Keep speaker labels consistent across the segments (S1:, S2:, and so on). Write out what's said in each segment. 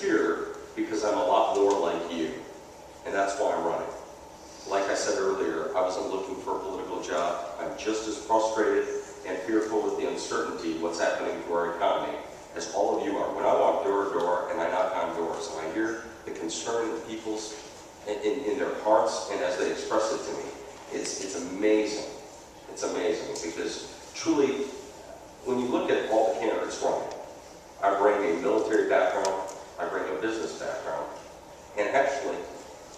S1: here because I'm a lot more like you, and that's why I'm running. Like I said earlier, I wasn't looking for a political job. I'm just as frustrated and fearful with the uncertainty of what's happening to our economy as all of you are. When I walk door to door and I knock on doors and I hear the concern in people's in their hearts and as they express it to me, it's amazing. It's amazing because truly, when you look at all the candidates running, I bring a military background, I bring a business background, and actually,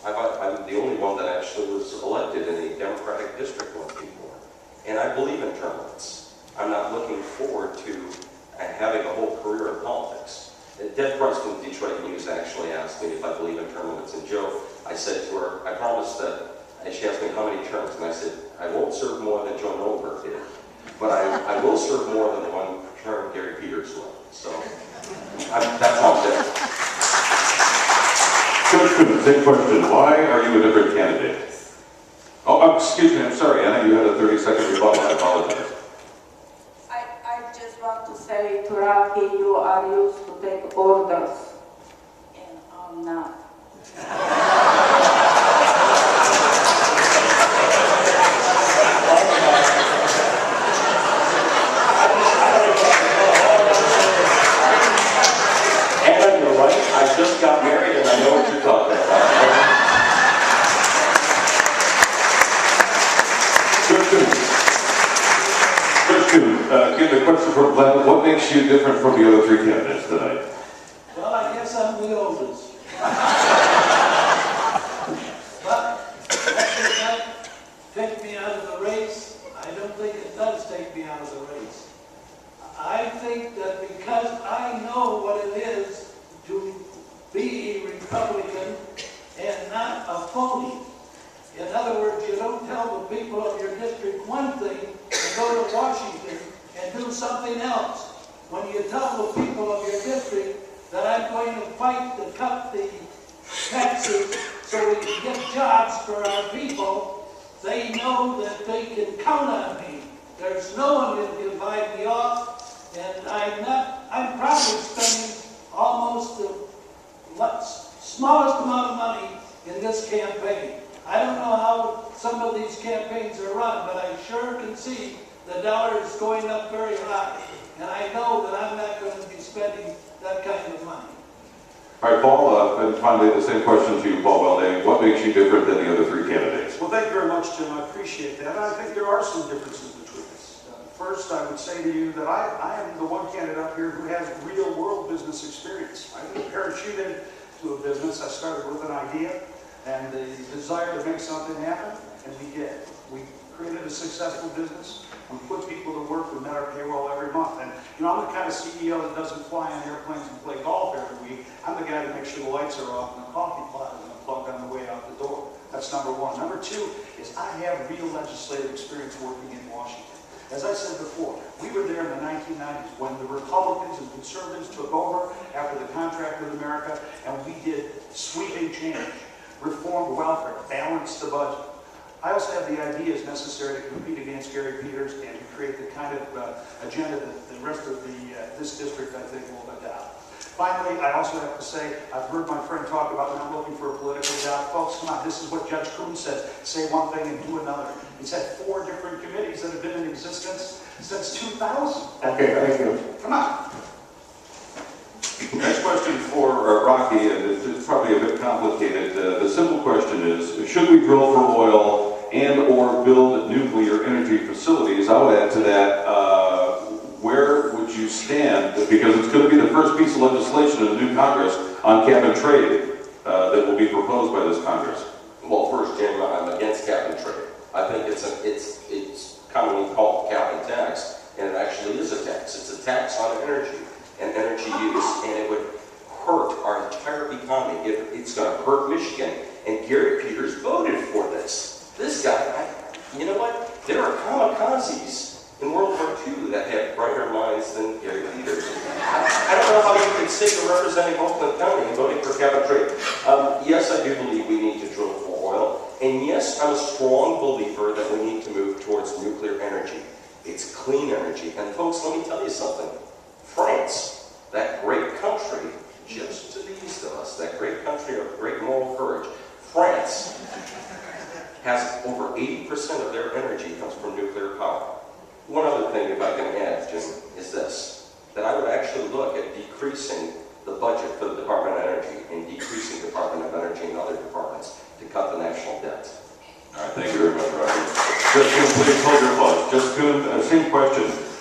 S1: I'm the only one that actually was elected in a Democratic district once before. And I believe in term limits. I'm not looking forward to having a whole career in politics. Deb Price from the Detroit News actually asked me if I believe in term limits. And Joe, I said to her, I promised that, and she asked me how many terms, and I said, I won't serve more than Joe Nolenberg did, but I will serve more than the one term Gary Peters will. So, that's all I'm saying.
S2: Judge Coombs, same question. Why are you a different candidate? Oh, excuse me, I'm sorry, Anna, you had a 30-second rebuttal. I apologize.
S3: I just want to say to Rocky, you are used to take orders, and I'm not.
S1: Anna, you're right. I just got married and I know what you're talking about.
S2: Again, the question for Glenn, what makes you different from the other three candidates tonight?
S4: Well, I guess I'm the oldest. But that does not take me out of the race. I don't think it does take me out of the race. I think that because I know what it is to be a Republican and not a phony. In other words, you don't tell the people of your district one thing and go to Washington and do something else. When you tell the people of your district that I'm going to fight to cut the taxes so we can get jobs for our people, they know that they can count on me. There's no one that can buy me off, and I'm probably spending almost the smallest amount of money in this campaign. I don't know how some of these campaigns are run, but I sure can see the dollar is going up very high. And I know that I'm not going to be spending that kind of money.
S2: All right, Paul, and finally the same question to you, Paul Welding. What makes you different than the other three candidates?
S5: Well, thank you very much, Jim. I appreciate that. I think there are some differences between us. First, I would say to you that I am the one candidate up here who has real-world business experience. I didn't parachute into a business. I started with an idea and the desire to make something happen, and we did. We created a successful business. We put people to work. We met our payroll every month. And, you know, I'm the kind of CEO that doesn't fly on airplanes and play golf every week. I'm the guy that makes sure the lights are off and the coffee pot is unplugged on the way out the door. That's number one. Number two is I have real legislative experience working in Washington. As I said before, we were there in the 1990s when the Republicans and conservatives took over after the contract with America, and we did sweeping change. Reform welfare, balance the budget. I also have the ideas necessary to compete against Gary Peters and to create the kind of agenda that the rest of this district, I think, will adopt. Finally, I also have to say, I've heard my friend talk about not looking for a political job. Folks, come on, this is what Judge Coombs says. Say one thing and do another. He's had 4 different committees that have been in existence since 2000.
S2: Okay, thank you.
S5: Come on.
S2: Next question for Rocky, and it's probably a bit complicated. The simple question is, should we drill for oil and or build nuclear energy facilities? I would add to that, where would you stand? Because it's going to be the first piece of legislation in the new Congress on cap and trade that will be proposed by this Congress.
S1: Well, first, Jim, I'm against cap and trade. I think it's commonly called cap and tax, and it actually is a tax. It's a tax on energy and energy use, and it would hurt our entire economy. It's going to hurt Michigan, and Gary Peters voted for this. This guy, you know what? There are kamikazes in World War II that had brighter minds than Gary Peters. I don't know how you can say you're representing Oakland County and voting for cap and trade. Yes, I do believe we need to drill for oil, and yes, I'm a strong believer that we need to move towards nuclear energy. It's clean energy, and folks, let me tell you something. France, that great country, just to the east of us, that great country of great moral courage, France, has over 80% of their energy comes from nuclear power. One other thing, if I can add, Jim, is this, that I would actually look at decreasing the budget for the Department of Energy and decreasing Department of Energy and other departments to cut the national debt.
S2: All right, thank you very much, Rocky. Judge Kuhn, please hold your applause. Judge Kuhn, same question.